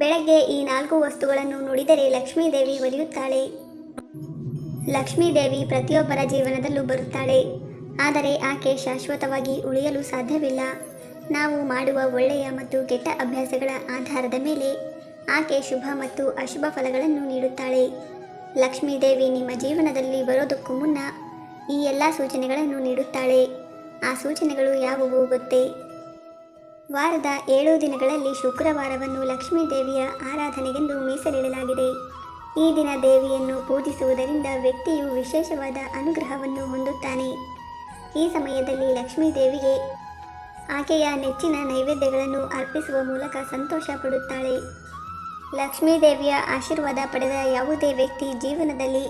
ಬೆಳಗ್ಗೆ ಈ 4 ವಸ್ತುಗಳನ್ನು ನೋಡಿದರೆ ಲಕ್ಷ್ಮೀದೇವಿ ಒಲಿಯುತ್ತಾಳೆ. ಲಕ್ಷ್ಮೀದೇವಿ ಪ್ರತಿಯೊಬ್ಬರ ಜೀವನದಲ್ಲೂ ಬರುತ್ತಾಳೆ, ಆದರೆ ಆಕೆ ಶಾಶ್ವತವಾಗಿ ಉಳಿಯಲು ಸಾಧ್ಯವಿಲ್ಲ. ನಾವು ಮಾಡುವ ಒಳ್ಳೆಯ ಮತ್ತು ಕೆಟ್ಟ ಅಭ್ಯಾಸಗಳ ಆಧಾರದ ಮೇಲೆ ಆಕೆ ಶುಭ ಮತ್ತು ಅಶುಭ ಫಲಗಳನ್ನು ನೀಡುತ್ತಾಳೆ. ಲಕ್ಷ್ಮೀದೇವಿ ನಿಮ್ಮ ಜೀವನದಲ್ಲಿ ಬರೋದಕ್ಕೂ ಮುನ್ನ ಈ ಎಲ್ಲ ಸೂಚನೆಗಳನ್ನು ನೀಡುತ್ತಾಳೆ. ಆ ಸೂಚನೆಗಳು ಯಾವುವು ಗೊತ್ತೇ? ವಾರದ 7 ದಿನಗಳಲ್ಲಿ ಶುಕ್ರವಾರವನ್ನು ಲಕ್ಷ್ಮೀದೇವಿಯ ಆರಾಧನೆಗೆಂದು ಮೀಸಲಿಡಲಾಗಿದೆ. ಈ ದಿನ ದೇವಿಯನ್ನು ಪೂಜಿಸುವುದರಿಂದ ವ್ಯಕ್ತಿಯು ವಿಶೇಷವಾದ ಅನುಗ್ರಹವನ್ನು ಹೊಂದುತ್ತಾನೆ. ಈ ಸಮಯದಲ್ಲಿ ಲಕ್ಷ್ಮೀದೇವಿಗೆ ಆಕೆಯ ನೆಚ್ಚಿನ ನೈವೇದ್ಯಗಳನ್ನು ಅರ್ಪಿಸುವ ಮೂಲಕ ಸಂತೋಷ ಪಡುತ್ತಾಳೆ. ಲಕ್ಷ್ಮೀದೇವಿಯ ಆಶೀರ್ವಾದ ಪಡೆದ ಯಾವುದೇ ವ್ಯಕ್ತಿ ಜೀವನದಲ್ಲಿ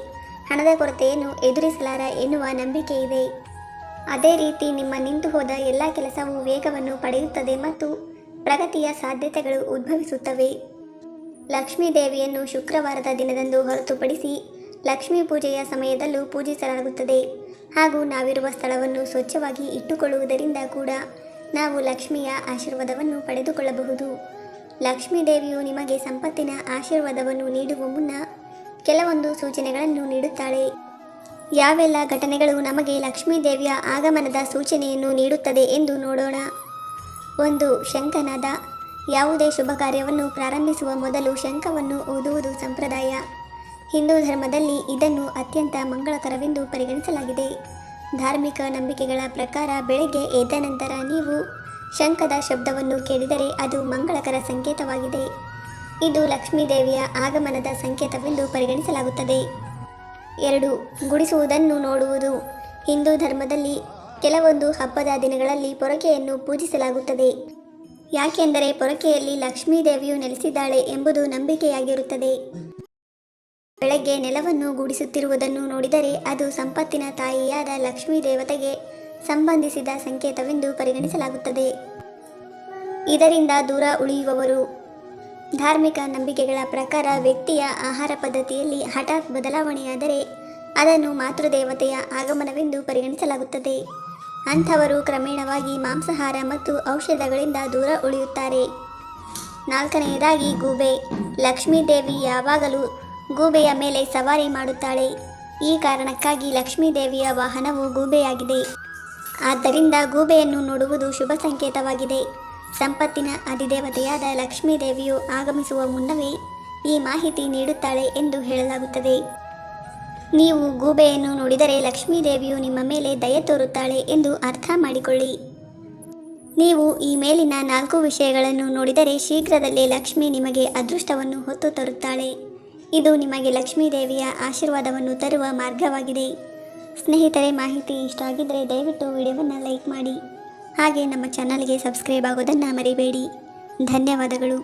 ಹಣದ ಕೊರತೆಯನ್ನು ಎದುರಿಸಲಾರ ಎನ್ನುವ ನಂಬಿಕೆ ಇದೆ. ಅದೇ ರೀತಿ ನಿಮ್ಮ ನಿಂತು ಹೋದ ಎಲ್ಲ ಕೆಲಸವೂ ವೇಗವನ್ನು ಪಡೆಯುತ್ತದೆ ಮತ್ತು ಪ್ರಗತಿಯ ಸಾಧ್ಯತೆಗಳು ಉದ್ಭವಿಸುತ್ತವೆ. ಲಕ್ಷ್ಮೀದೇವಿಯನ್ನು ಶುಕ್ರವಾರದ ದಿನದಂದು ಹೊರತುಪಡಿಸಿ ಲಕ್ಷ್ಮೀ ಪೂಜೆಯ ಸಮಯದಲ್ಲೂ ಪೂಜಿಸಲಾಗುತ್ತದೆ. ಹಾಗೂ ನಾವಿರುವ ಸ್ಥಳವನ್ನು ಸ್ವಚ್ಛವಾಗಿ ಇಟ್ಟುಕೊಳ್ಳುವುದರಿಂದ ಕೂಡ ನಾವು ಲಕ್ಷ್ಮಿಯ ಆಶೀರ್ವಾದವನ್ನು ಪಡೆದುಕೊಳ್ಳಬಹುದು. ಲಕ್ಷ್ಮೀದೇವಿಯು ನಿಮಗೆ ಸಂಪತ್ತಿನ ಆಶೀರ್ವಾದವನ್ನು ನೀಡುವ ಮುನ್ನ ಕೆಲವೊಂದು ಸೂಚನೆಗಳನ್ನು ನೀಡುತ್ತಾಳೆ. ಯಾವೆಲ್ಲ ಘಟನೆಗಳು ನಮಗೆ ಲಕ್ಷ್ಮೀದೇವಿಯ ಆಗಮನದ ಸೂಚನೆಯನ್ನು ನೀಡುತ್ತದೆ ಎಂದು ನೋಡೋಣ. 1. ಶಂಖನಾದ. ಯಾವುದೇ ಶುಭ ಕಾರ್ಯವನ್ನು ಪ್ರಾರಂಭಿಸುವ ಮೊದಲು ಶಂಖವನ್ನು ಊದುವುದು ಸಂಪ್ರದಾಯ. ಹಿಂದೂ ಧರ್ಮದಲ್ಲಿ ಇದನ್ನು ಅತ್ಯಂತ ಮಂಗಳಕರವೆಂದು ಪರಿಗಣಿಸಲಾಗಿದೆ. ಧಾರ್ಮಿಕ ನಂಬಿಕೆಗಳ ಪ್ರಕಾರ ಬೆಳಗ್ಗೆ ಎದ್ದ ನಂತರ ನೀವು ಶಂಖದ ಶಬ್ದವನ್ನು ಕೇಳಿದರೆ ಅದು ಮಂಗಳಕರ ಸಂಕೇತವಾಗಿದೆ. ಇದು ಲಕ್ಷ್ಮೀದೇವಿಯ ಆಗಮನದ ಸಂಕೇತವೆಂದು ಪರಿಗಣಿಸಲಾಗುತ್ತದೆ. 2. ಗುಡಿಸುವುದನ್ನು ನೋಡುವುದು. ಹಿಂದೂ ಧರ್ಮದಲ್ಲಿ ಕೆಲವೊಂದು ಹಬ್ಬದ ದಿನಗಳಲ್ಲಿ ಪೊರಕೆಯನ್ನು ಪೂಜಿಸಲಾಗುತ್ತದೆ. ಯಾಕೆಂದರೆ ಪೊರಕೆಯಲ್ಲಿ ಲಕ್ಷ್ಮೀದೇವಿಯು ನೆಲೆಸಿದ್ದಾಳೆ ಎಂಬುದು ನಂಬಿಕೆಯಾಗಿರುತ್ತದೆ. ಬೆಳಗ್ಗೆ ನೆಲವನ್ನು ಗೂಡಿಸುತ್ತಿರುವುದನ್ನು ನೋಡಿದರೆ ಅದು ಸಂಪತ್ತಿನ ತಾಯಿಯಾದ ಲಕ್ಷ್ಮೀ ದೇವತೆಗೆ ಸಂಬಂಧಿಸಿದ ಸಂಕೇತವೆಂದು ಪರಿಗಣಿಸಲಾಗುತ್ತದೆ. ಇದರಿಂದ ದೂರ ಉಳಿಯುವವರು. ಧಾರ್ಮಿಕ ನಂಬಿಕೆಗಳ ಪ್ರಕಾರ ವ್ಯಕ್ತಿಯ ಆಹಾರ ಪದ್ಧತಿಯಲ್ಲಿ ಹಠಾತ್ ಬದಲಾವಣೆಯಾದರೆ ಅದನ್ನು ಮಾತೃದೇವತೆಯ ಆಗಮನವೆಂದು ಪರಿಗಣಿಸಲಾಗುತ್ತದೆ. ಅಂಥವರು ಕ್ರಮೇಣವಾಗಿ ಮಾಂಸಾಹಾರ ಮತ್ತು ಔಷಧಗಳಿಂದ ದೂರ ಉಳಿಯುತ್ತಾರೆ. 4ನೇದಾಗಿ ಗೂಬೆ. ಲಕ್ಷ್ಮೀದೇವಿ ಯಾವಾಗಲೂ ಗೂಬೆಯ ಮೇಲೆ ಸವಾರಿ ಮಾಡುತ್ತಾಳೆ. ಈ ಕಾರಣಕ್ಕಾಗಿ ಲಕ್ಷ್ಮೀದೇವಿಯ ವಾಹನವು ಗೂಬೆಯಾಗಿದೆ. ಆದ್ದರಿಂದ ಗೂಬೆಯನ್ನು ನೋಡುವುದು ಶುಭ ಸಂಕೇತವಾಗಿದೆ. ಸಂಪತ್ತಿನ ಅಧಿದೇವತೆಯಾದ ಲಕ್ಷ್ಮೀದೇವಿಯು ಆಗಮಿಸುವ ಮುನ್ನವೇ ಈ ಮಾಹಿತಿ ನೀಡುತ್ತಾಳೆ ಎಂದು ಹೇಳಲಾಗುತ್ತದೆ. ನೀವು ಗೂಬೆಯನ್ನು ನೋಡಿದರೆ ಲಕ್ಷ್ಮೀದೇವಿಯು ನಿಮ್ಮ ಮೇಲೆ ದಯೆ ತೋರುತ್ತಾಳೆ ಎಂದು ಅರ್ಥ ಮಾಡಿಕೊಳ್ಳಿ. ನೀವು ಈ ಮೇಲಿನ 4 ವಿಷಯಗಳನ್ನು ನೋಡಿದರೆ ಶೀಘ್ರದಲ್ಲೇ ಲಕ್ಷ್ಮಿ ನಿಮಗೆ ಅದೃಷ್ಟವನ್ನು ಹೊತ್ತು ತರುತ್ತಾಳೆ. ಇದು ನಿಮಗೆ ಲಕ್ಷ್ಮೀದೇವಿಯ ಆಶೀರ್ವಾದವನ್ನು ತರುವ ಮಾರ್ಗವಾಗಿದೆ. ಸ್ನೇಹಿತರೆ, ಮಾಹಿತಿ ಇಷ್ಟ ಆಗಿದ್ದರೆ ದಯವಿಟ್ಟು ವಿಡಿಯೋವನ್ನು ಲೈಕ್ ಮಾಡಿ. ಹಾಗೆ ನಮ್ಮ ಚಾನಲ್ಗೆ ಸಬ್ಸ್ಕ್ರೈಬ್ ಆಗೋದನ್ನು ಮರಿಬೇಡಿ. ಧನ್ಯವಾದಗಳು.